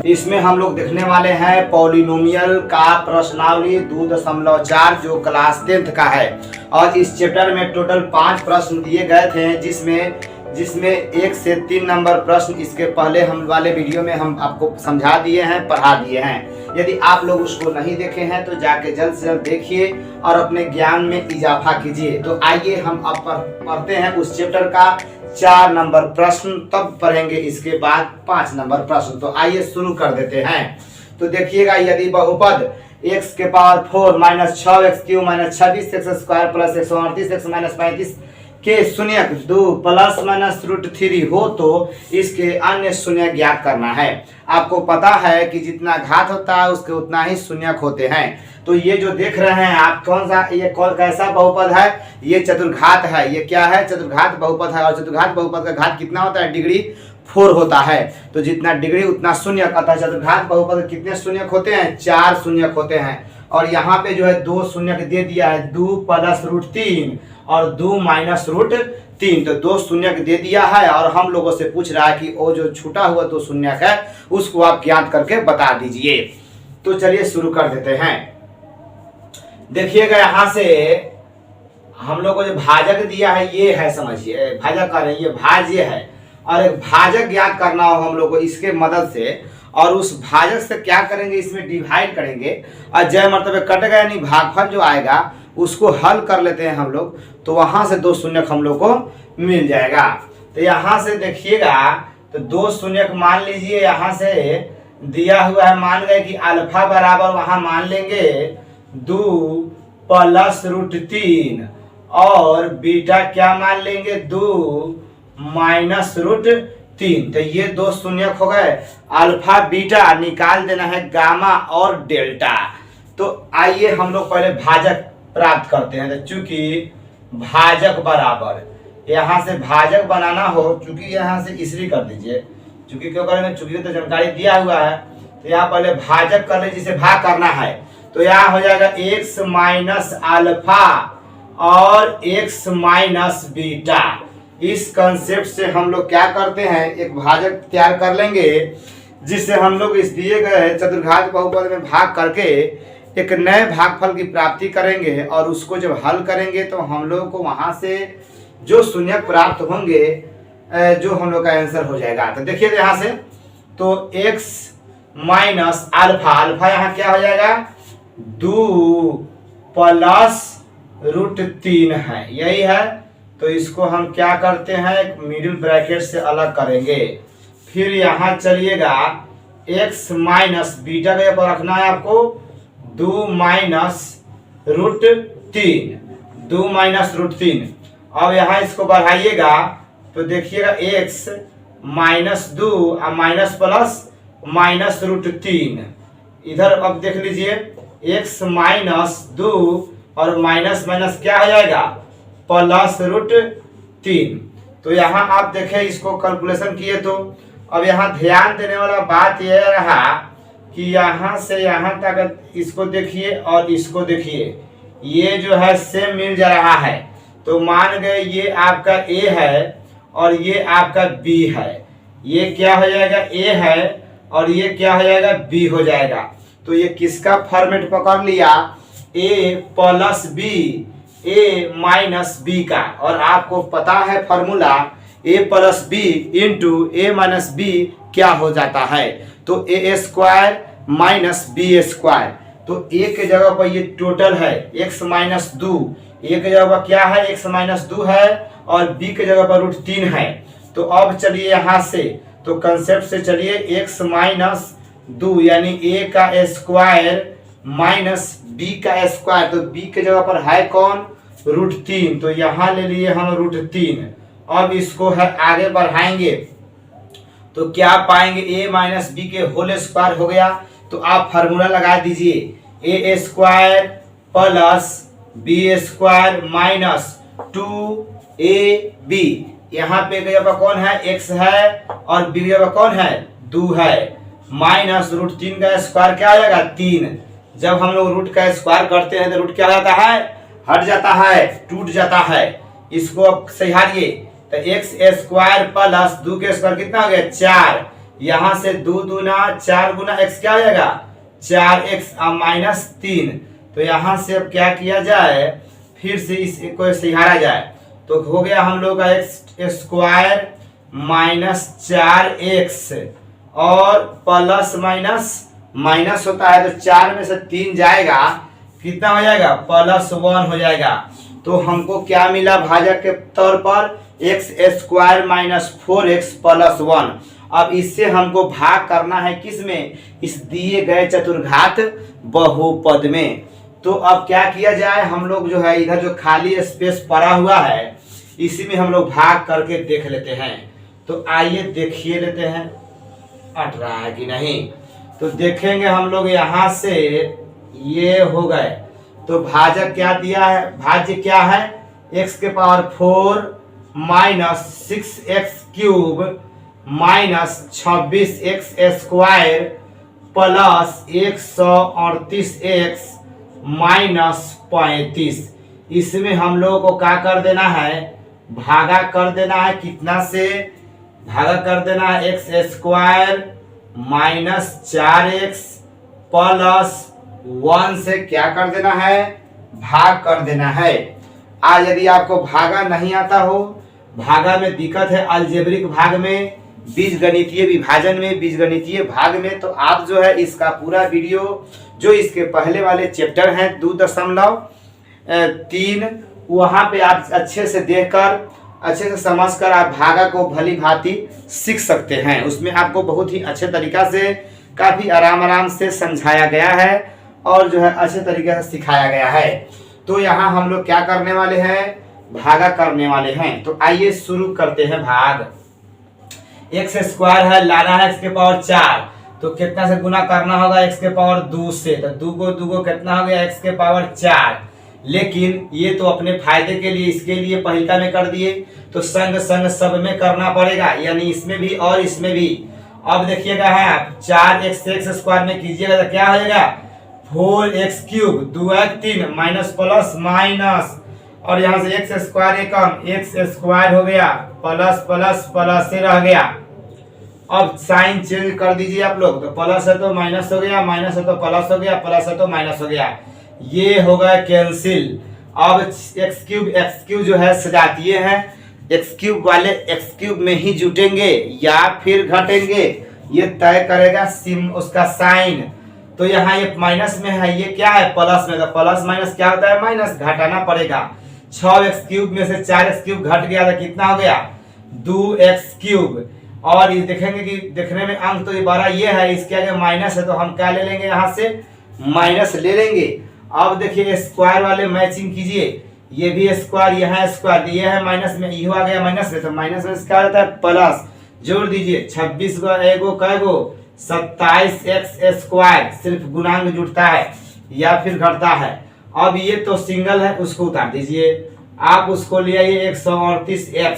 इसमें हम लोग देखने वाले हैं पॉलिनोमियल का प्रश्नावली 2.4 जो क्लास 10th का है। और इस चैप्टर में टोटल 5 प्रश्न दिए गए थे, जिसमें 1 से 3 नंबर प्रश्न इसके पहले हम वाले वीडियो में हम आपको समझा दिए हैं, पढ़ा दिए हैं। यदि आप लोग उसको नहीं देखे हैं तो जाके जल्द से जल्द देखिए और अपने ज्ञान में इजाफा कीजिए। तो आइए हम अब पढ़ते हैं उस चैप्टर का 4 नंबर प्रश्न, तब पढ़ेंगे इसके बाद 5 नंबर प्रश्न। तो आइए शुरू कर देते हैं। तो देखिएगा, यदि बहुपद x के power 4 minus 6x Q minus 26x square plus 138x minus 35 के शून्यक 2 प्लस माइनस √3 हो तो इसके अन्य शून्य ज्ञात करना है। आपको पता है कि जितना घात होता है उसके उतना ही शून्यक होते हैं। तो ये जो देख रहे हैं आप, कौन सा ये कैसा बहुपद है? ये चतुर्घात है। ये क्या है? चतुर्घात बहुपद है। और चतुर्घात बहुपद का घात कितना होता है? डिग्री 4 होता है। तो जितना डिग्री उतना शून्यक। अतः चतुर्घात बहुपद कितने शून्यक होते हैं? 4 शून्यक होते हैं। और यहाँ पे जो है 2 शून्यक दे दिया है, 2 प्लस √3 और 2 माइनस √3। तो 2 शून्यक दे दिया है और हम लोगों से पूछ रहा है कि वो जो छूटा हुआ 2 शून्यक है उसको आप ज्ञात करके बता दीजिए। तो चलिए शुरू कर देते हैं। देखिएगा, यहाँ से हम लोग को जो भाजक दिया है ये है, समझिए भाजक कर रहे हैं, ये भाज्य है। और एक भाजक ज्ञात करना हो हम लोग को इसके मदद से, और उस भाजक से क्या करेंगे, इसमें डिवाइड करेंगे और जय मर्तबे कटेगा, यानी भागफल जो आएगा उसको हल कर लेते हैं हम लोग। तो वहां से 2 शून्यक हम लोग को मिल जाएगा। तो यहाँ से देखिएगा, तो 2 शून्यक मान लीजिए, यहाँ से दिया हुआ है, मान गए कि अल्फा बराबर वहां मान लेंगे 2 प्लस √3 और बीटा क्या मान लेंगे, 2 माइनस √3। तो ये 2 शून्यक हो गए। अल्फा बीटा निकाल देना है, गामा और डेल्टा। तो आइए हम लोग पहले भाजक प्राप्त करते हैं। तो चूंकि भाजक बराबर, यहाँ से भाजक बनाना हो, चूंकि यहाँ से इसरी कर दीजिए, चूंकि क्यों करेंगे, चूंकि तो जानकारी दिया हुआ है। तो यहाँ पहले भाजक कर ले, जिसे भाग करना है। तो यहाँ हो जाएगा x माइनस अल्फा और x माइनस बीटा। इस कंसेप्ट से हम लोग क्या करते हैं, एक भाजक तैयार कर लेंगे, जिससे हम लोग इस दिए गए चतुर्घात बहुपद में भाग करके एक नए भागफल की प्राप्ति करेंगे। और उसको जब हल करेंगे तो हम लोग को वहां से जो शून्यक प्राप्त होंगे, जो हम लोग का आंसर हो जाएगा। तो देखिए यहाँ से, तो x माइनस अल्फा, अल्फा यहाँ क्या हो जाएगा, 2 प्लस √3 है, यही है। तो इसको हम क्या करते हैं, एक मिडिल ब्रैकेट से अलग करेंगे। फिर यहाँ चलिएगा, x माइनस बीटा का यहाँ रखना है आपको, 2 माइनस √3, 2 माइनस √3। अब यहाँ इसको बढ़ाइएगा तो देखिएगा x माइनस 2 और माइनस प्लस माइनस √3। इधर अब देख लीजिए, x माइनस 2 और माइनस माइनस क्या हो जाएगा, प्लस √3। तो यहाँ आप देखें, इसको कैलकुलेशन किए तो अब यहाँ ध्यान देने वाला बात यह रहा कि यहाँ से यहाँ तक इसको देखिए और इसको देखिए, ये जो है सेम मिल जा रहा है। तो मान गए ये आपका A है और ये आपका B है। ये क्या हो जाएगा, A है और ये क्या हो जाएगा, B हो जाएगा। तो ये किसका फॉर्मेट पकड़ लिया, A plus B, A minus B का। और आपको पता है formula, A plus B into A minus B क्या हो जाता है, तो A square minus B square. तो A के जगह पर ये टोटल है x माइनस 2, A के जगह पर क्या है, x माइनस 2 है और B के जगह पर √3 है। तो अब चलिए यहाँ से, तो कंसेप्ट से चलिए, x माइनस 2 यानी A का स्क्वायर माइनस B का स्क्वायर। तो B के जगह पर है कौन, √3। तो यहाँ ले लिए हम √3। अब इसको है आगे बढ़ाएंगे तो क्या पाएंगे, a माइनस बी के होल स्क्वायर हो गया। तो आप फार्मूला लगा दीजिए, a square plus b square minus 2ab। यहाँ पे जगह कौन है, x है, और b जगह कौन है, 2 है, माइनस √3 का स्क्वायर क्या आ जाएगा, 3। जब हम लोग रूट का स्क्वायर करते हैं तो रूट क्या हो जाता है, हट जाता है, टूट जाता है। इसको अब सहारिए, तो एक्स स्क्वायर प्लस 2 के स्क्वायर कितना हो गया, 4। यहाँ से 2 दूना 4 गुना x क्या हो जाएगा 4x माइनस 3। तो यहाँ से अब क्या किया जाए, फिर से इसको सिहारा जाए तो हो गया हम लोग का एक्स स्क्वायर माइनस 4x और प्लस माइनस माइनस होता है तो 4 में से 3 जाएगा, कितना हो जाएगा +1 हो जाएगा। तो हमको क्या मिला भाजक के तौर पर x square minus 4x plus 1। अब इससे हमको भाग करना है किस में, इस दिए गए चतुर्घात बहुपद में। तो अब क्या किया जाए, हम लोग जो है इधर जो खाली स्पेस पड़ा हुआ है इसी में हम लोग भाग करके देख लेते हैं। तो आइए देखिए लेते हैं अट रहा है कि नहीं। तो देखेंगे हम लोग यहाँ से ये हो गए तो भाजक क्या दिया है, भाज्य क्या है x के power 4 minus 6x cube minus 26x square plus 138x minus 35। इसमें हम लोगों को क्या कर देना है, भागा कर देना है, कितना से भागा कर देना है x square minus 4x plus 1 से क्या कर देना है, भाग कर देना है। आज यदि आपको भागा नहीं आता हो, भागा में दिक्कत है अलजेब्रिक भाग में, बीजगणितीय विभाजन में, बीजगणितीय भाग में, तो आप जो है इसका पूरा वीडियो जो इसके पहले वाले चैप्टर हैं 2.3 वहाँ पे आप अच्छे से देखकर अच्छे से समझकर आप भागा को भली भांति सीख सकते हैं। उसमें आपको बहुत ही अच्छे तरीका से काफ़ी आराम से समझाया गया है और जो है अच्छे तरीके से सिखाया गया है। तो यहाँ हम लोग क्या करने वाले हैं, भागा करने वाले हैं। तो आइए शुरू करते हैं भाग। एक्स स्क्वायर है, लाना है x के पावर 4, तो कितना से गुना करना होगा x के पावर 2 से, तो 2 को 2 को कितना हो गया x के पावर 4। लेकिन ये तो अपने फायदे के लिए इसके लिए पहिलका में कर दिए, तो संग संग सब में करना पड़ेगा, यानी इसमें भी और इसमें भी। अब देखिएगा है आप 4x स्क्वायर में कीजिएगा तो क्या हो जाएगा 4x cube 2x3 minus plus minus, और यहाँ से एक्स स्क्वायर कम एक्स स्क्वायर हो गया प्लस प्लस प्लस से रह गया। अब साइन चेंज कर दीजिए आप लोग, तो प्लस है तो माइनस हो गया, माइनस है तो प्लस हो गया, प्लस है तो माइनस हो गया, ये हो गया कैंसिल। अब एक्स क्यूब जो है सजातीय है, एक्स क्यूब वाले एक्स क्यूब में ही जुटेंगे या फिर घटेंगे ये तय करेगा सिम उसका साइन। तो यहाँ ये माइनस में है, ये क्या है प्लस में, तो प्लस माइनस क्या होता है माइनस, घटाना पड़ेगा। 6x क्यूब में से 4x क्यूब घट गया तो कितना हो गया 2x क्यूब। और ये देखेंगे कि देखने में अंक तो ये बड़ा ये है, इसके आगे माइनस है तो हम क्या ले लेंगे, यहाँ से माइनस ले लेंगे। अब देखिए स्क्वायर वाले मैचिंग कीजिए, ये भी स्क्वायर यहाँ स्क्वायर, ये है माइनस में, ये आ गया माइनस में, तो माइनस में क्या होता है प्लस, जोड़ दीजिए 26 को एगो कैगो 27x स्क्वायर, सिर्फ गुणांक जुड़ता है या फिर घटता है। अब ये तो सिंगल है, उसको उतार दीजिए, आप उसको ले आइए 138x,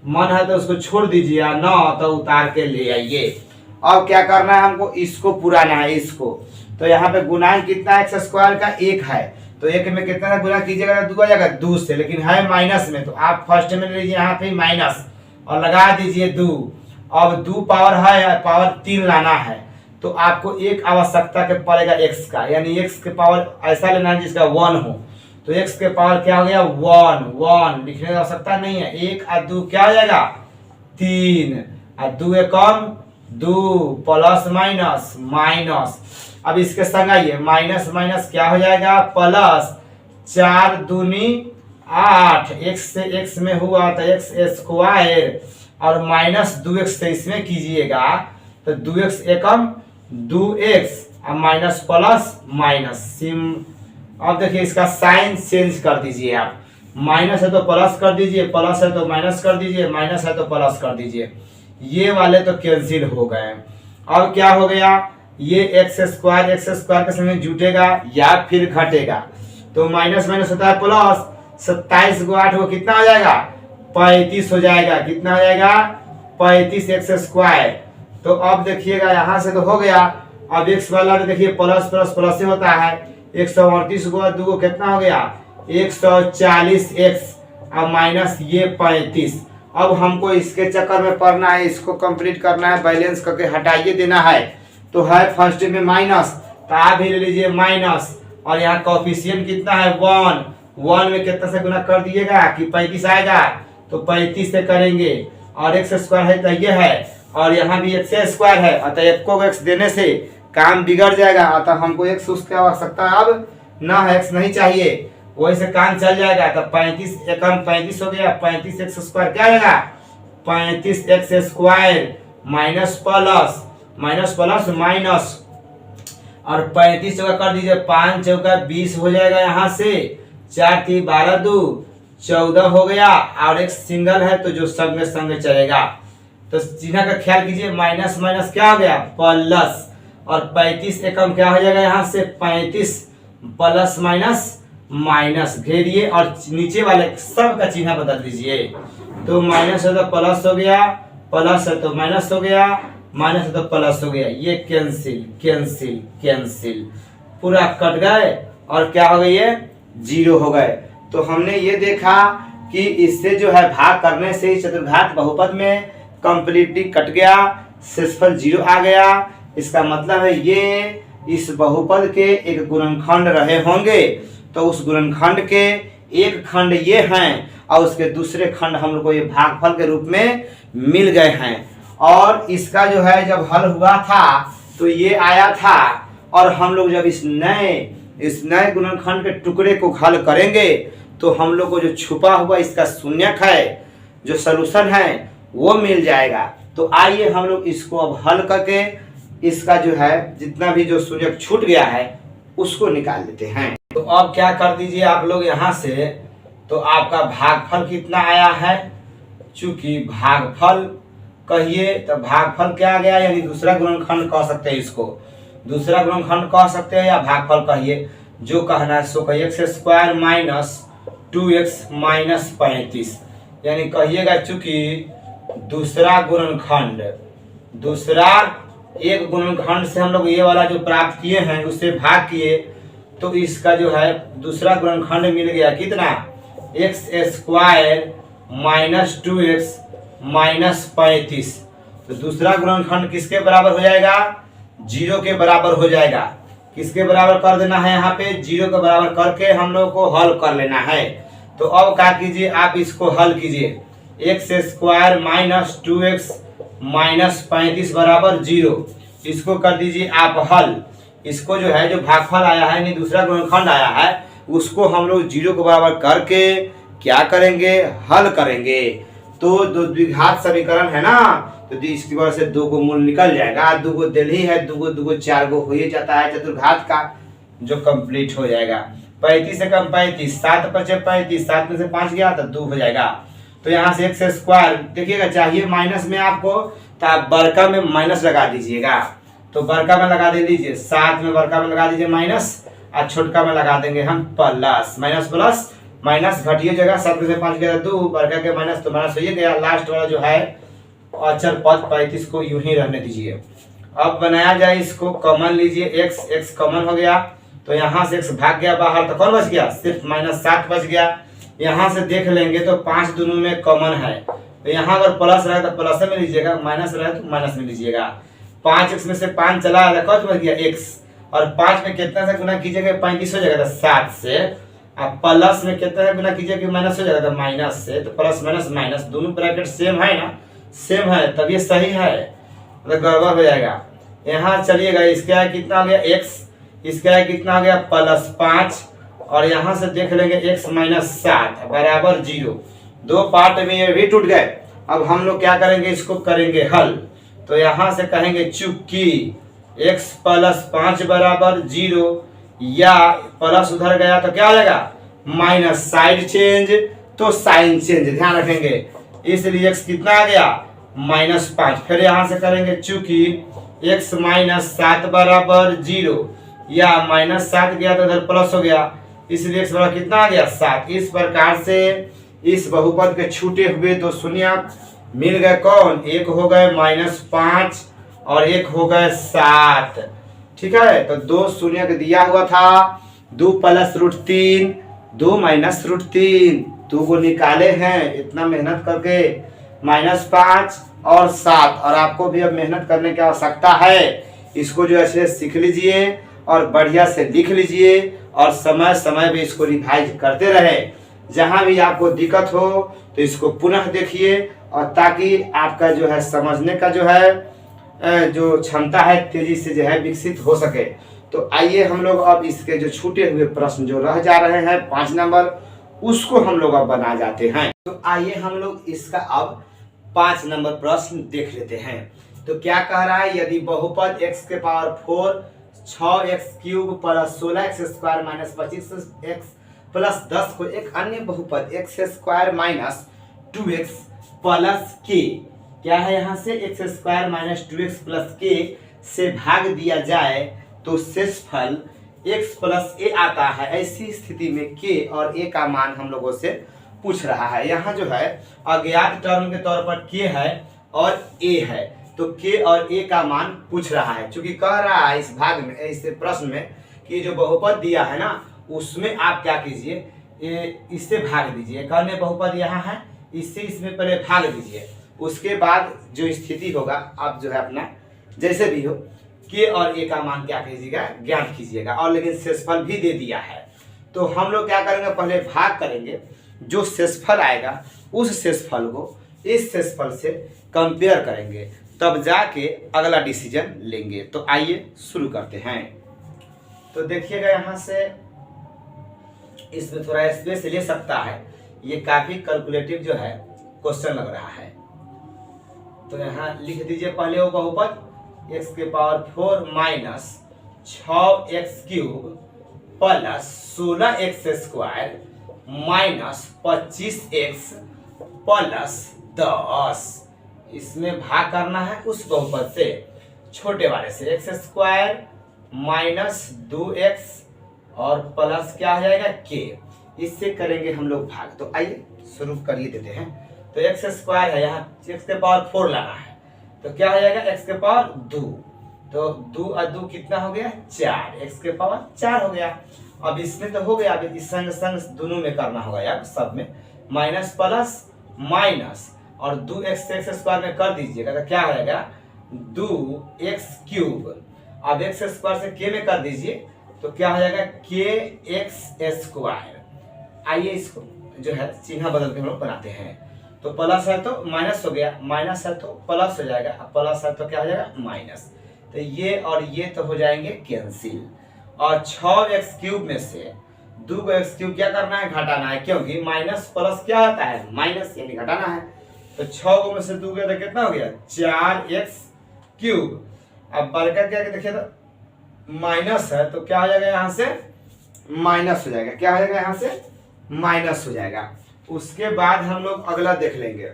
मन है तो उसको छोड़ दीजिए, न तो उतार के ले आइए। अब क्या करना है हमको, इसको पुराना है इसको, तो यहाँ पे गुणांक कितना है एक्स स्क्वायर का 1 है, तो 1 में कितना गुना कीजिएगा 2 आ जाएगा 2 से, लेकिन है माइनस में, तो आप फर्स्ट में लीजिए यहाँ पे माइनस और लगा दीजिए 2। अब 2 पावर है, पावर 3 लाना है, तो आपको एक आवश्यकता के पड़ेगा x का, यानी x के पावर ऐसा लेना है जिसका 1 हो, तो x के पावर क्या हो गया 1 लिखने की आवश्यकता नहीं है। 1 और 2 क्या हो जाएगा 3 और 2 कम 2 प्लस माइनस माइनस। अब इसके संग आइए माइनस माइनस क्या हो जाएगा प्लस, 4 दूनी 8, x से x में हुआ तो x स्क्वायर और माइनस 2x से इसमें कीजिएगा तो 2x एकम 2x और माइनस प्लस माइनस सिम। अब देखिए इसका साइन चेंज कर दीजिए, आप माइनस है तो प्लस कर दीजिए, प्लस है तो माइनस कर दीजिए, माइनस है तो प्लस कर दीजिए, ये वाले तो कैंसिल हो गए। अब क्या हो गया, ये एक्स स्क्वायर के समय जुटेगा या फिर घटेगा, तो माइनस माइनस होता है प्लस, 27 को 8 को कितना हो जाएगा 35 हो जाएगा, कितना हो जाएगा 35 एक्स स्क्वायर। तो अब देखिएगा यहाँ से तो हो गया, अब एक्स वाला में देखिए प्लस प्लस प्लस से होता है, 138 को 2 को कितना हो गया 140 एक्स और माइनस ये 35। अब हमको इसके चक्कर में पड़ना है, इसको कंप्लीट करना है, बैलेंस करके हटाइए देना है। तो है फर्स्ट में माइनस, तो आप भी ले लीजिए माइनस, और यहाँ कोफिशिएंट कितना है 1, 1 में कितना से गुना कर दिएगा कि 35 आएगा, तो 35 से करेंगे, और एक्स स्क्वायर है तो ये है, और यहाँ भी एक्स स्क्वायर है, अतः एक को एक्स देने से काम बिगड़ जाएगा, अतः हमको एक्स उसकी आवश्यकता अब ना है, एक्स नहीं चाहिए, वही से काम चल जाएगा। तो 35 एकम 35 हो गया, 35 एक्स स्क्वायर क्या आएगा 35 x square minus plus minus plus minus, और 35 चौका कर दीजिए, 5 चौका 20 हो जाएगा, यहाँ से 4 3 12 2 14 हो गया, और एक सिंगल है तो जो सब में संग चलेगा। तो चिन्ह का ख्याल कीजिए, माइनस माइनस क्या हो गया प्लस, और 35 एकम क्या हो जाएगा यहाँ से 35 प्लस माइनस माइनस, घेरिए और नीचे वाले सब का चिन्ह बदल दीजिए। तो माइनस है तो प्लस हो गया, प्लस है तो माइनस हो गया, माइनस है तो प्लस हो गया, ये कैंसिल कैंसिल कैंसिल पूरा कट गए, और क्या हो गई ये 0 हो गए। तो हमने ये देखा कि इससे जो है भाग करने से चतुर्घात बहुपद में कंप्लीटली कट गया, शेषफल 0 आ गया। इसका मतलब है ये इस बहुपद के एक गुणनखंड रहे होंगे, तो उस गुणनखंड के एक खंड ये हैं और उसके दूसरे खंड हम लोग को ये भागफल के रूप में मिल गए हैं। और इसका जो है जब हल हुआ था तो ये आया था, और हम लोग जब इस नए गुणनखंड के टुकड़े को हल करेंगे तो हम लोग को जो छुपा हुआ इसका शून्यक है, जो सलूशन है वो मिल जाएगा। तो आइए हम लोग इसको अब हल करके इसका जो है जितना भी जो शून्यक छूट गया है उसको निकाल लेते हैं। तो अब क्या कर दीजिए आप लोग यहाँ से, तो आपका भागफल कितना आया है, चूंकि भागफल कहिए तो भागफल क्या आ गया, यानी दूसरा गुणनखंड कह सकते हैं, इसको दूसरा गुणनखंड कह सकते हैं या भागफल कहिए, जो कहना है सो कहिए x square minus 2x minus 35, यानी कहिएगा चूंकि दूसरा गुणनखंड, दूसरा एक गुणनखंड से हम लोग ये वाला जो प्राप्त किए हैं उससे भाग किए, तो इसका जो है दूसरा गुणनखंड मिल गया कितना x square minus 2x minus 35। तो दूसरा गुणनखंड किसके बराबर हो जाएगा 0 के बराबर हो जाएगा। किसके बराबर कर देना है, यहाँ पे 0 के बराबर करके हम लोग को हल कर लेना है। तो अब क्या कीजिए, आप इसको हल कीजिए, x square minus 2x minus 35 बराबर 0, इसको कर दीजिए आप हल। इसको जो है जो भागफल आया है यानी दूसरा गुणनखंड आया है उसको हम लोग 0 के बराबर करके क्या करेंगे, हल करेंगे। तो दो द्विघात समीकरण है ना, तो इसकी वजह से 2 को मूल निकल जाएगा, 2 को दिल ही है, 2 को 2 को 4 को हो ही जाता है चतुर्घात का, जो कंप्लीट हो जाएगा। 35 से कम 35, 7 × 35, 7 में से 5 गया तो 2 हो जाएगा। तो यहाँ से एक्स स्क्वायर देखिएगा, चाहिए माइनस में आपको तो आप बड़का में माइनस लगा दीजिएगा, तो बड़का में लगा दे दीजिए, 7 में बड़का में लगा दीजिए माइनस, और छोटका में लगा देंगे हम प्लस, माइनस प्लस माइनस घटिए जगह, 7 में से 5 गया 2, बड़का के माइनस तो माइनस हो ही गया, लास्ट वाला जो है अचर पद 35 को यूं ही रहने दीजिए। अब बनाया जाए इसको, कॉमन लीजिए, एक्स कॉमन हो गया, तो यहाँ से एक्स भाग गया बाहर, तो कौन बच गया, सिर्फ -7 बच गया। यहाँ से देख लेंगे तो 5 दोनों में कॉमन है, तो यहाँ अगर प्लस रहे तो प्लस में लीजिएगा, माइनस रहे तो माइनस में लीजिएगा। 5x में से 5 चला है, कौन बच गया x, और 5 में कितना से गुना कीजिएगा 35 हो जाएगा, 7 से, अब प्लस में कितना से गुना कीजिएगा माइनस हो जाएगा, माइनस से, तो प्लस माइनस माइनस दोनों ब्रैकेट सेम है ना, सेम है, तब ये सही है, तो गड़बड़ हो जाएगा। यहाँ चलिएगा, इसका कितना हो गया x, इसका कितना हो गया +5, और यहाँ से देख लेंगे x - 7 बराबर 0, 2 पार्ट में ये भी टूट गए। अब हम लोग क्या करेंगे, इसको करेंगे हल, तो यहाँ से कहेंगे चूंकि x + 5 बराबर 0, या प्लस उधर गया तो क्या हो जाएगा माइनस, साइड चेंज तो साइन चेंज, ध्यान रखेंगे, इसलिए x कितना आ गया -5। फिर यहाँ से करेंगे चूंकि x - 7 बराबर 0, या -7 गया तो इधर प्लस हो गया, इसलिए x बराबर कितना आ गया 7। इस प्रकार से इस बहुपद के छूटे हुए 2 शून्य मिल गए, कौन, एक हो गए -5 और एक हो गए 7, ठीक है। तो 2 शून्य दिया हुआ था, 2 + √3, 2 - √3, 2 को निकाले हैं, इतना मेहनत करके -5 और 7, और आपको भी अब मेहनत करने की आवश्यकता है। इसको जो है सीख लीजिए और बढ़िया से लिख लीजिए और समय समय पे इसको रिवाइज करते रहे। जहाँ भी आपको दिक्कत हो तो इसको पुनः देखिए, और ताकि आपका जो है समझने का जो है जो क्षमता है तेजी से जो है विकसित हो सके। तो आइए हम लोग अब इसके जो छूटे हुए प्रश्न जो रह जा रहे हैं 5 नंबर, उसको हम लोग अब बना जाते हैं। तो आइए हम लोग इसका अब 5 नंबर प्रश्न देख लेते हैं। तो क्या कह रहा है, यदि बहुपद x के power 4 6x³ plus 16x² minus 25x plus 10 को एक अन्य बहुपद x² minus 2x plus k, क्या है यहाँ से x² minus 2x plus k से भाग दिया जाए तो शेषफल x प्लस a आता है। ऐसी स्थिति में k और a का मान हम लोगों से पूछ रहा है। यहाँ जो है अज्ञात टर्म के तौर पर k है और a है, तो k और a का मान पूछ रहा है। चूंकि कह रहा है इस भाग में, इस प्रश्न में, कि जो बहुपद दिया है ना उसमें आप क्या कीजिए, इससे भाग दीजिए। कहने बहुपद यहाँ है, इससे इसमें पहले भाग दीजिए, उसके बाद जो स्थिति होगा आप जो है अपना जैसे भी हो k और a का मान क्या कीजिएगा, ज्ञात कीजिएगा। और लेकिन शेषफल भी दे दिया है, तो हम लोग क्या करेंगे, पहले भाग करेंगे, जो शेषफल आएगा उस शेषफल को इस शेषफल से कंपेयर करेंगे, तब जाके अगला डिसीजन लेंगे। तो आइए शुरू करते हैं। तो देखिएगा यहाँ से इसमें थोड़ा स्पेस ले सकता है, ये काफी कैलकुलेटिव जो है क्वेश्चन लग रहा है। तो यहाँ लिख दीजिए पहले वो बहुपद x के power 4 minus 6x³ plus 16x² minus 25x plus 10, इसमें भाग करना है उस बहुपद से, छोटे वाले से, x² माइनस 2x और प्लस क्या हो जाएगा k, इससे करेंगे हम लोग भाग। तो आइए शुरू करिए देते हैं। तो x² है, यहाँ x के पावर 4 लाना है, तो क्या हो जाएगा x के पावर 2, तो 2 और 2 कितना हो गया 4, x के पावर 4 हो गया। अब इसमें तो हो गया, अब इस संग संग दोनों में करना होगा यार, सब में माइनस प्लस माइनस, और 2x x² में कर दीजिएगा तो क्या हो जाएगा 2x³। अब x² से k में कर दीजिए तो क्या हो जाएगा kx²। आइए इसको जो है चिन्ह बदल के हम लोग बनाते हैं। तो प्लस है तो माइनस हो गया, माइनस है तो प्लस हो जाएगा, प्लस है तो क्या हो जाएगा माइनस। तो ये और ये तो हो जाएंगे कैंसिल, और 6x³ में से 2 को x³ क्या करना है, घटाना है, क्योंकि माइनस प्लस क्या होता है माइनस, यानी घटाना है। तो 6 को में से 2 गया तो कितना हो गया 4x³। अब बढ़कर क्या देखिए तो माइनस है तो क्या हो जाएगा यहाँ से माइनस हो जाएगा, क्या हो जाएगा यहाँ से माइनस हो जाएगा। उसके बाद हम लोग अगला देख लेंगे।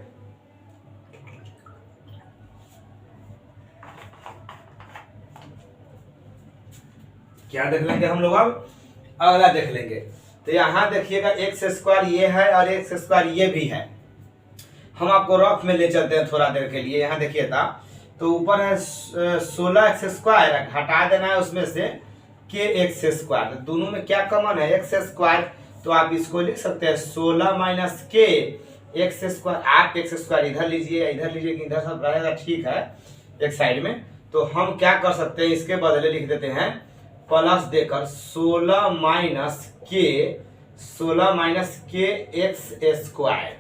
क्या देख लेंगे हम लोग, अब अगला देख लेंगे। तो यहाँ देखिएगा x² ये है और x² ये भी है। हम आपको रफ में ले चलते हैं थोड़ा देर के लिए। यहाँ देखिए था, तो ऊपर है 16x², घटा देना है उसमें से kx²। दोनों में क्या कॉमन है x², तो आप इसको लिख सकते हैं 16 माइनस k x²। आप x² इधर लीजिए, इधर लीजिए, कि इधर सब रहेगा ठीक है एक साइड में। तो हम क्या कर सकते हैं, इसके बदले लिख देते हैं प्लस देकर 16 माइनस k x²।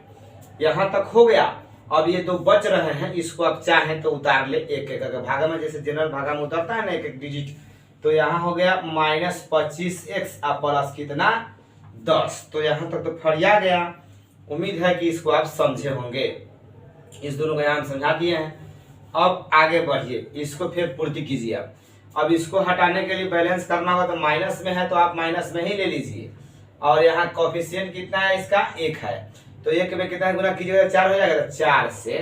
यहाँ तक हो गया। अब ये दो बच रहे हैं, इसको आप चाहें तो उतार ले एक एक करके भागा में, जैसे जनरल भागा में उतरता है ना एक एक डिजिट। तो यहाँ हो गया माइनस 25x और प्लस कितना 10। तो यहाँ तक तो फरिया गया। उम्मीद है कि इसको आप समझे होंगे। इस दोनों को यहाँ समझा दिए हैं। अब आगे बढ़िए, इसको फिर पूर्ति कीजिए। अब इसको हटाने के लिए बैलेंस करना होगा, तो माइनस में है तो आप माइनस में ही ले लीजिए। और यहाँ कोफिशिएंट कितना है इसका 1 है, तो 1 में कितना गुना कीजिएगा 4 हो जाएगा, तो 4 से,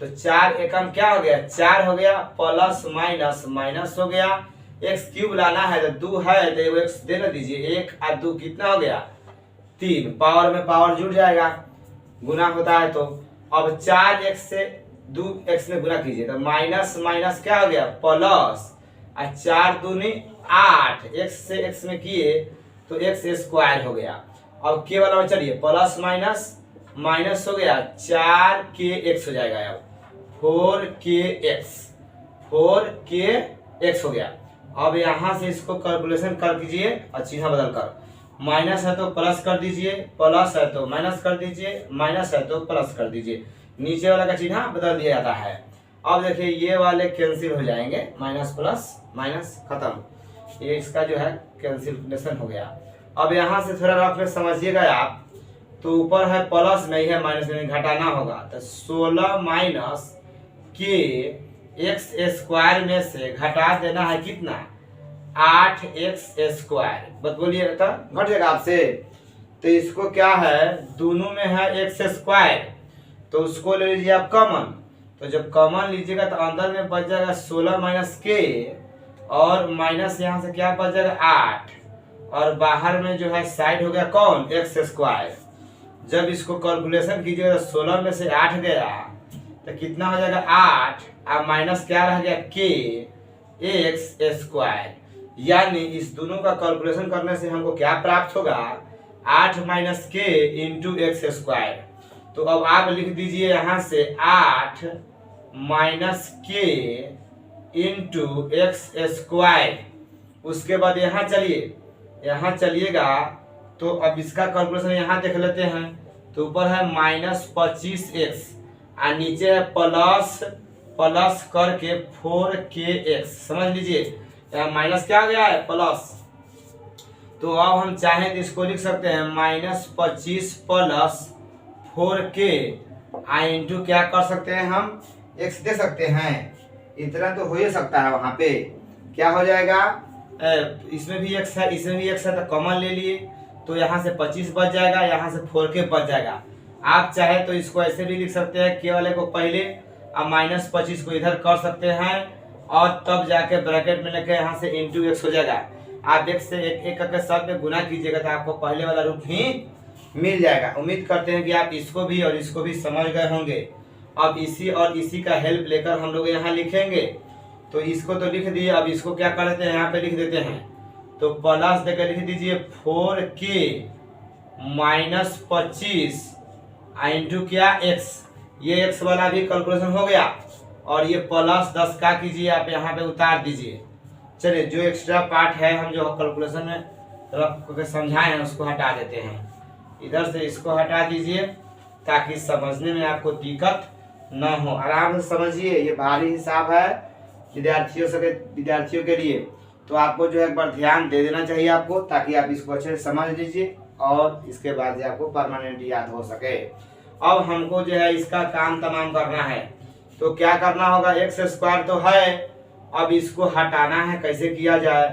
तो 4 एकम क्या हो गया 4 हो गया, प्लस माइनस माइनस हो गया। x³ लाना है तो 2 है तो x दे ना दीजिए, 1 और 2 कितना हो गया 3, पावर में पावर जुड़ जाएगा, गुना होता है तो। अब 4x से 2x में गुना कीजिए तो माइनस माइनस क्या हो गया प्लस, और 4 दूनी 8, x से x में किए तो x² हो गया। अब के वाला में चलिए प्लस माइनस माइनस हो गया 4kx हो जाएगा। अब 4kx हो गया। अब यहाँ से इसको कैलकुलेशन कर दीजिए और चिन्ह बदल कर, माइनस है तो प्लस कर दीजिए, प्लस है तो माइनस कर दीजिए, माइनस है तो प्लस कर दीजिए, नीचे वाला का चिन्ह बदल दिया जाता है। अब देखिए ये वाले कैंसिल हो जाएंगे, माइनस प्लस माइनस खत्म, ये इसका जो है कैंसिलेशन हो गया। अब यहाँ से थोड़ा रफ में समझिएगा आप, तो ऊपर है प्लस में, है माइनस में, घटाना होगा तो 16 माइनस के एक्स स्क्वायर में से घटा देना है कितना, 8x स्क्वायर। बस बोलिए तो घट जाएगा आपसे। तो इसको क्या है, दोनों में है एक्स स्क्वायर, तो उसको ले लीजिए आप कॉमन। तो जब कॉमन लीजिएगा तो अंदर में बच जाएगा 16 माइनस के, और माइनस यहाँ से क्या बच जाएगा 8, और बाहर में जो है साइड हो गया कौन, एक्स स्क्वायर। जब इसको कैलकुलेशन कीजिएगा तो 16 में से 8 गया तो कितना हो जाएगा 8, और माइनस क्या रह गया के एक्स स्क्वायर। यानी इस दोनों का कैलकुलेशन करने से हमको क्या प्राप्त होगा, 8 माइनस के इंटू एक्स स्क्वायर। तो अब आप लिख दीजिए यहाँ से 8 माइनस के इंटू एक्स स्क्वायर। उसके बाद यहाँ चलिए, यहाँ चलिएगा तो अब इसका कैलकुलेशन यहाँ देख लेते हैं। तो ऊपर है -25x और नीचे है प्लस करके 4kx। समझ लीजिए यहाँ माइनस क्या आ गया है, प्लस। तो अब हम चाहें तो इसको लिख सकते हैं -25 प्लस 4k इंटू क्या कर सकते हैं हम, x दे सकते हैं। इतना तो हो ही सकता है, वहां पे क्या हो जाएगा, इसमें भी x है, इसमें भी x है, तो कॉमन ले लिए तो यहाँ से 25 बच जाएगा, यहाँ से 4k बच जाएगा। आप चाहे तो इसको ऐसे भी लिख सकते हैं, के वाले को पहले और -25 को इधर कर सकते हैं, और तब जाके ब्रैकेट में लेके यहाँ से इंटू एक्स हो जाएगा। आप एक से एक एक करके सब में गुना कीजिएगा तो आपको पहले वाला रूप ही मिल जाएगा। उम्मीद करते हैं कि आप इसको भी और इसको भी समझ गए होंगे। अब इसी और इसी का हेल्प लेकर हम लोग यहाँ लिखेंगे। तो इसको तो लिख दिए, अब इसको क्या कर देते हैं, यहाँ पे लिख देते हैं। तो प्लस देकर लिख दीजिए 4k माइनस 25 इंटू क्या x, ये x वाला भी कैलकुलेशन हो गया, और ये प्लस 10 का कीजिए आप यहाँ पे उतार दीजिए। चलिए जो एक्स्ट्रा पार्ट है हम जो कैलकुलेशन में रख के समझाए हैं उसको हटा देते हैं। इधर से इसको हटा दीजिए ताकि समझने में आपको दिक्कत न हो, आराम से समझिए। ये भारी हिसाब है विद्यार्थियों के लिए, तो आपको जो है एक बार ध्यान दे देना चाहिए आपको, ताकि आप इसको अच्छे से समझ लीजिए और इसके बाद आपको परमानेंट याद हो सके। अब हमको जो है इसका काम तमाम करना है, तो क्या करना होगा, एक्स स्क्वायर तो है, अब इसको हटाना है। कैसे किया जाए,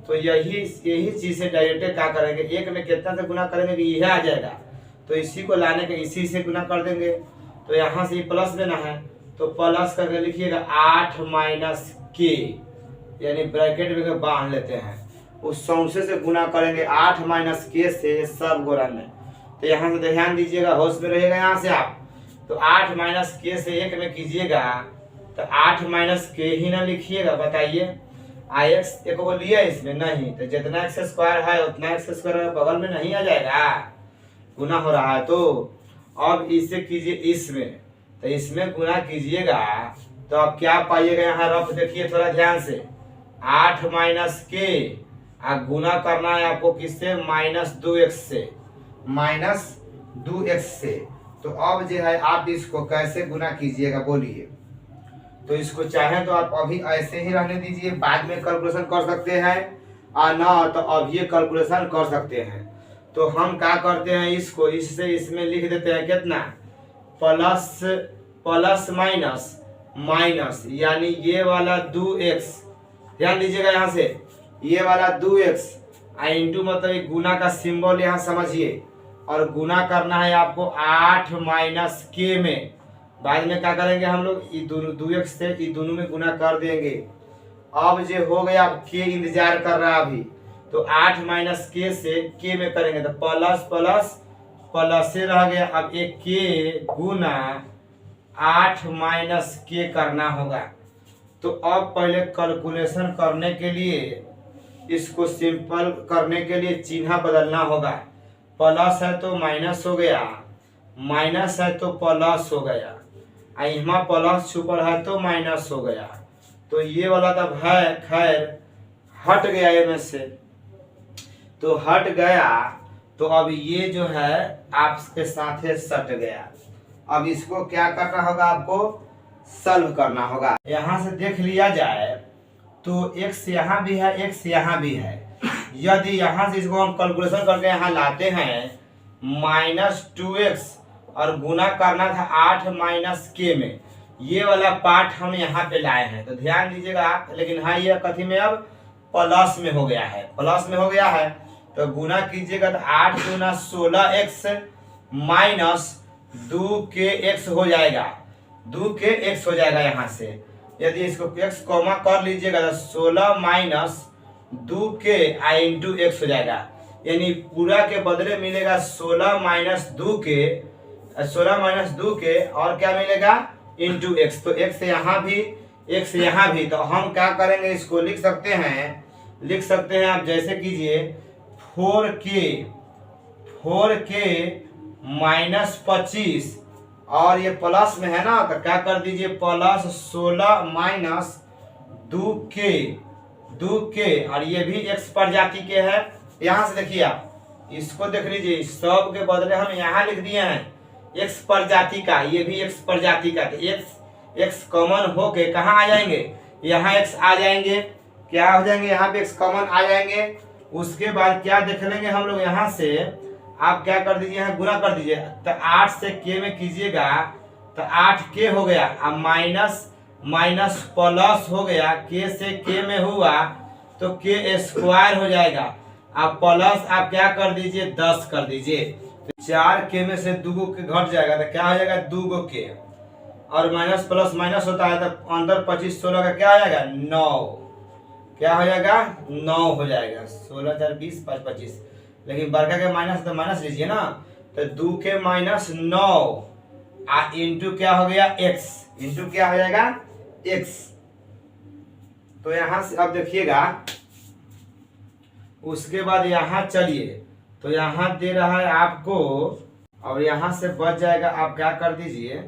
तो यही चीज से डायरेक्ट क्या करेंगे, एक में कितना से गुना करेंगे कि यह आ जाएगा, तो इसी को लाने के इसी से गुना कर देंगे। तो यहाँ से प्लस देना है, तो प्लस करके लिखिएगा 8 माइनस के, यानी ब्रैकेट में बांध लेते हैं, उस सौंसे से गुना करेंगे 8 माइनस के से सब गोरा में। तो यहाँ से ध्यान दीजिएगा, होश में रहेगा यहाँ से आप। तो 8 माइनस के से एक में कीजिएगा तो 8 माइनस के ही ना लिखिएगा, बताइए एक्स एक को लिया इसमें नहीं, तो जितना एक्स स्क्वायर है उतना एक्स स्क्वायर बगल में नहीं आ जाएगा, गुना हो रहा है। तो अब इसे कीजिए इसमें, तो इसमें गुना कीजिएगा तो अब क्या पाइएगा, यहाँ रफ देखिए थोड़ा ध्यान से, 8 माइनस के गुना करना है आपको किससे, -2x से, -2x से। तो अब जो है आप इसको कैसे गुना कीजिएगा बोलिए। तो इसको चाहे तो आप अभी ऐसे ही रहने दीजिए, बाद में कैलकुलेशन कर सकते हैं, और ना तो अब ये कैलकुलेशन कर सकते हैं। तो हम क्या करते हैं, इसको इससे इसमें लिख देते हैं कितना, प्लस माइनस माइनस, यानी ये वाला 2x, ध्यान दीजिएगा यहाँ से, ये वाला 2x इंटू मतलब गुना का सिंबल यहाँ समझिए, और गुना करना है आपको 8 माइनस के में। बाद में क्या करेंगे हम लोग, ये दोनों 2x से ये दोनों में गुना कर देंगे। अब जो हो गया, अब के इंतजार कर रहा है अभी, तो 8 माइनस के से के में करेंगे तो प्लस प्लस प्लस से रह गया। अब एक के गुना 8 माइनस के करना होगा। तो अब पहले कैलकुलेशन करने के लिए, इसको सिंपल करने के लिए चिन्ह बदलना होगा। प्लस है तो माइनस हो गया, माइनस है तो प्लस हो गया, यहाँ प्लस छुपल है तो माइनस हो गया। तो ये वाला तब है खैर हट गया ये में से, तो हट गया। तो अब ये जो है आपके साथ सट गया। अब इसको क्या करना होगा, आपको सॉल्व करना होगा। यहाँ से देख लिया जाए तो x यहाँ भी है, x यहाँ भी है। यदि यहाँ से इसको हम कैलकुलेशन करके यहाँ लाते हैं -2x और गुना करना था 8 - k में, ये वाला पार्ट हम यहाँ पे लाए हैं। तो ध्यान दीजिएगा आप, लेकिन हाँ ये कथी में अब प्लस में हो गया है, प्लस में हो गया है। तो गुना कीजिएगा तो 8 × 16x - 2kx हो जाएगा, 2kx हो जाएगा यहाँ से। यदि इसको x कॉमा कर लीजिएगा तो 16 - 2k × x हो जाएगा, यानी पूरा के बदले मिलेगा 16 - 2k, 16 - 2k और क्या मिलेगा इंटू x। तो x यहाँ भी, x यहाँ भी। तो हम क्या करेंगे, इसको लिख सकते हैं आप जैसे कीजिए 4k -25 और ये प्लस में है ना, तो क्या कर दीजिए प्लस 16 - 2k और ये भी x प्रजाति के है। यहाँ से देखिए आप इसको देख लीजिए, सब के बदले हम यहाँ लिख दिए हैं x प्रजाति का, ये भी x प्रजाति का। तो x कॉमन होके कहाँ आ जाएंगे, यहाँ x आ जाएंगे, क्या हो जाएंगे यहाँ पे x कॉमन आ जाएंगे। उसके बाद क्या देख लेंगे हम लोग, यहाँ से आप क्या कर दीजिए, यहाँ गुना कर दीजिए। तो 8 से k में कीजिएगा तो 8k हो गया, अब माइनस प्लस हो गया, k से k में हुआ तो k² हो जाएगा। अब प्लस आप क्या कर दीजिए 10 कर दीजिए, तो 4k में से 2 के घट जाएगा तो क्या हो जाएगा 2k, और माइनस प्लस माइनस होता है तो अंदर 25 16 का क्या हो जाएगा 9, क्या हो जाएगा 9 हो जाएगा। 16 4 20 5 25, लेकिन बड़का के माइनस तो माइनस लीजिए ना, तो 2k - 9 इंटू क्या हो गया x, इंटू क्या हो जाएगा x। तो यहां से अब देखिएगा, उसके बाद यहाँ चलिए तो यहाँ दे रहा है आपको, और यहाँ से बच जाएगा, आप क्या कर दीजिए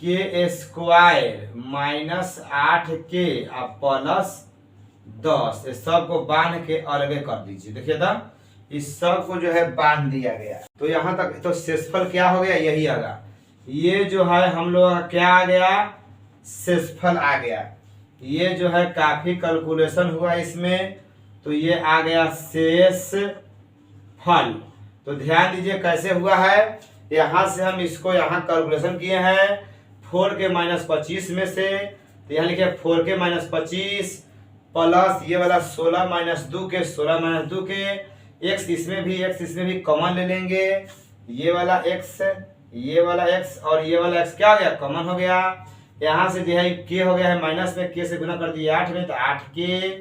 k² -8k अब प्लस 10, इस सब को बांध के अलग कर दीजिए। देखिए तो इस सब को जो है बांध दिया गया। तो यहाँ तक तो शेषफल क्या हो गया, यही आ गया। ये जो है हम लोग क्या आ गया, शेषफल आ गया। ये जो है काफी कैलकुलेशन हुआ इसमें, तो ये आ गया शेषफल। तो ध्यान दीजिए कैसे हुआ है, यहाँ से हम इसको यहाँ कैलकुलेशन किए हैं 4k - 25 में से, तो यहाँ लिखे 4k - 25 प्लस ये वाला 16 - 2k, 16 - 2k, x इसमें भी कॉमन ले लेंगे, ये वाला x और ये वाला x क्या हो गया कॉमन हो गया। यहाँ से जो है k हो गया है, माइनस में k से गुना कर दिया 8 में तो 8k,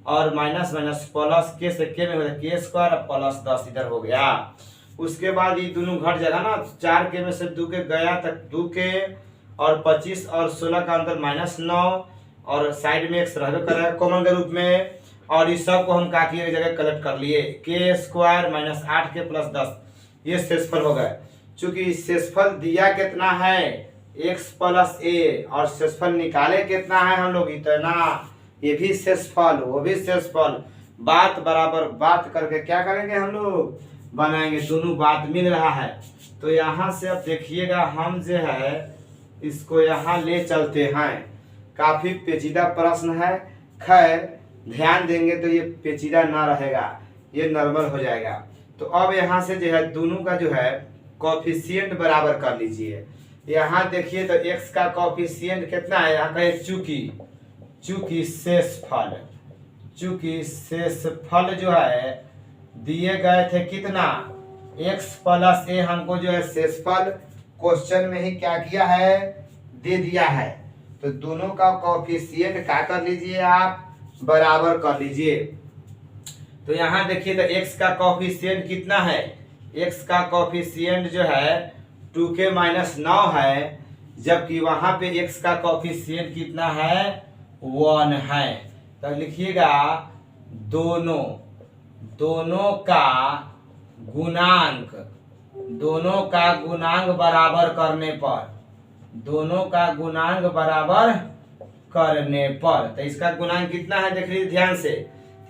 और माइनस प्लस k से k में हो गया k² प्लस 10 इधर हो गया। उसके बाद ये दोनों घट जाएगा ना, 4k में से 2k गया तक 2k, और 25 और 16 का अंदर -9, और साइड में x रहबे करेगा कॉमन के रूप में, और इस सब को हम का की जगह कलेक्ट कर लिए k² - 8k प्लस 10, ये शेषफल हो गया। चूंकि शेषफल दिया कितना है x + a, और शेषफल निकाले कितना है हम लोग इतना, ये भी शेषफल वो भी शेषफल, बात बराबर बात करके क्या करेंगे हम लोग बनाएंगे, दोनों बात मिल रहा है। तो यहाँ से अब देखिएगा हम जो है इसको यहाँ ले चलते हैं, काफी पेचीदा प्रश्न है, खैर ध्यान देंगे तो ये पेचीदा ना रहेगा, ये नॉर्मल हो जाएगा। तो अब यहाँ से जो है दोनों का जो है कोफिशिएंट बराबर कर लीजिए। यहाँ देखिए तो x का कोफिशिएंट कितना है, यहाँ का चूंकि शेषफल जो है दिए गए थे कितना x + a, हमको जो है शेषफल क्वेश्चन में ही क्या किया है दे दिया है। तो दोनों का कोफिशिएंट क्या कर लीजिए आप बराबर कर लीजिए। तो यहाँ देखिए तो x का कोफिशिएंट कितना है, x का कोफिशिएंट जो है 2k - 9 है, जबकि वहां पे x का कोफिशिएंट कितना है 1 है। तो लिखिएगा दोनों का गुणांक दोनों का गुणांक बराबर करने पर, दोनों का गुणांक बराबर करने पर, तो इसका गुणांक कितना है देख लीजिए ध्यान से।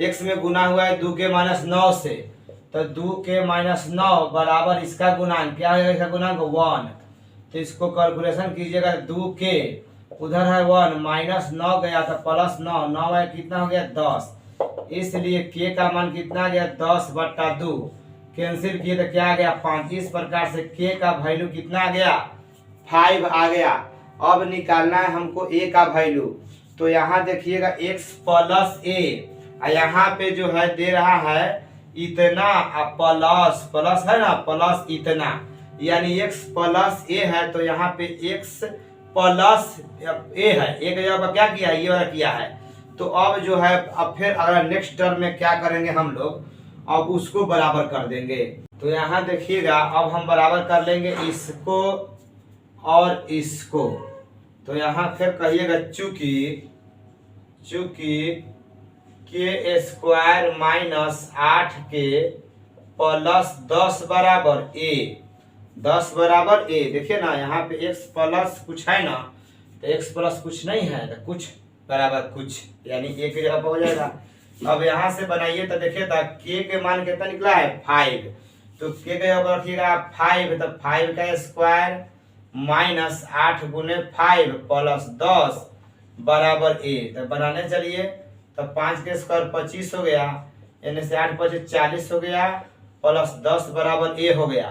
x में गुना हुआ है 2 के माइनस 9 से, तो 2 के माइनस 9 बराबर इसका गुणांक क्या है, इसका गुणांक 1। तो इसको कैलकुलेशन कीजिएगा, 2 के उधर है 1 माइनस 9 गया तो प्लस 9, 9 है कितना हो गया 10, इसलिए k का मान कितना आ गया 10/2, कैंसिल किए तो क्या आ गया 5। इस प्रकार से k का वैल्यू कितना आ गया 5 आ गया। अब निकालना है हमको a का वैल्यू, तो यहाँ देखिएगा x प्लस a, यहाँ पे जो है दे रहा है इतना, प्लस प्लस है ना, प्लस इतना, यानी x प्लस a है, तो यहाँ पे x प्लस a है, एक जगह क्या किया है ये वाला किया है। तो अब जो है अब फिर अगर नेक्स्ट टर्म में क्या करेंगे हम लोग, अब उसको बराबर कर देंगे। तो यहाँ देखिएगा अब हम बराबर कर लेंगे इसको और इसको। तो यहाँ फिर कहिएगा चूंकि के स्क्वायर माइनस 8k प्लस 10 बराबर a, 10 बराबर a। देखिए ना यहाँ पे x प्लस कुछ है ना, तो x प्लस कुछ नहीं है तो कुछ बराबर कुछ, यानी a की जगह पर हो जाएगा। अब यहाँ से बनाइए तो देखिए तो k के मान कितना निकला है 5, तो k के जगह पर रखिएगा 5, तो 5 का स्क्वायर माइनस 8 गुने 5 प्लस 10 बराबर a। तो बनाने चलिए, तो 5 के स्क्वायर 25 हो गया, यानी से 8 25 40 हो गया, प्लस 10 बराबर a हो गया।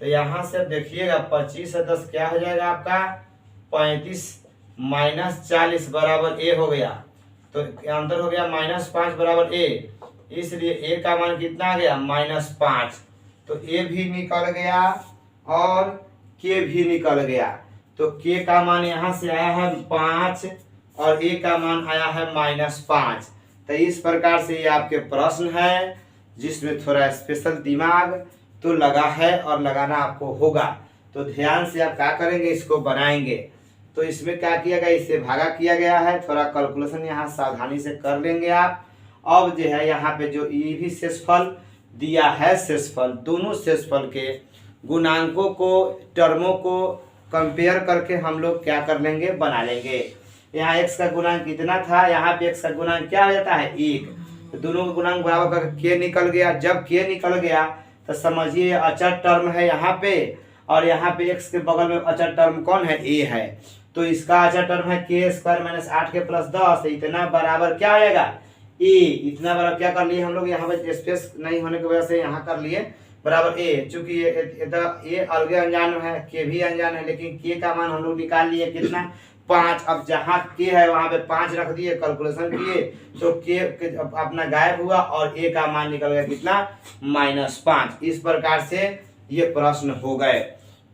तो यहाँ से देखिएगा 25 से 10 क्या हो जाएगा आपका 35 माइनस 40 बराबर a हो गया। तो आंसर हो गया -5 बराबर a, इसलिए a का मान कितना आ गया -5। तो a भी निकल गया और k भी निकल गया। तो k का मान यहाँ से आया है 5 और a का मान आया है -5। तो इस प्रकार से ये आपके प्रश्न है जिसमें थोड़ा स्पेशल दिमाग तो लगा है और लगाना आपको होगा। तो ध्यान से आप क्या करेंगे, इसको बनाएंगे। तो इसमें क्या किया गया, इससे भागा किया गया है, थोड़ा कैलकुलेशन यहाँ सावधानी से कर लेंगे आप। अब जो है यहाँ पे जो ये भी शेषफल दिया है, शेषफल दोनों शेषफल के गुणांकों को, टर्मों को कंपेयर करके हम लोग क्या कर लेंगे, बना लेंगे। यहाँ x का गुणांक कितना था, यहाँ पे x का गुणांक क्या हो जाता है 1, तो दोनों का गुणांक बराबर करके k निकल गया। जब k निकल गया तो समझिए अचर टर्म है यहाँ पे, और यहाँ पे x के बगल में अचर टर्म कौन है, a है। तो इसका अचर टर्म है k square minus 8k plus 10, इतना बराबर क्या आएगा a। इतना बराबर क्या कर लिए हम लोग, यहाँ पे स्पेस नहीं होने की वजह से यहाँ कर लिए बराबर a। चूंकि ये अलग अनजान है, k भी अनजान है, लेकिन k का मान हम लोग निकाल लिए कितना 5। अब जहाँ k है वहां पे 5 रख दिए, कैलकुलेशन किए तो k अपना गायब हुआ और a का मान निकल गया कितना -5। इस प्रकार से ये प्रश्न हो गए।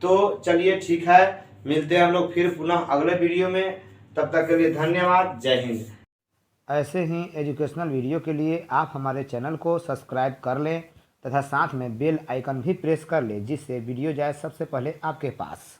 तो चलिए ठीक है, मिलते हैं हम लोग फिर पुनः अगले वीडियो में। तब तक के लिए धन्यवाद, जय हिंद। ऐसे ही एजुकेशनल वीडियो के लिए आप हमारे चैनल को सब्सक्राइब कर लें तथा साथ में बेल आइकन भी प्रेस कर लें, जिससे वीडियो जाए सबसे पहले आपके पास।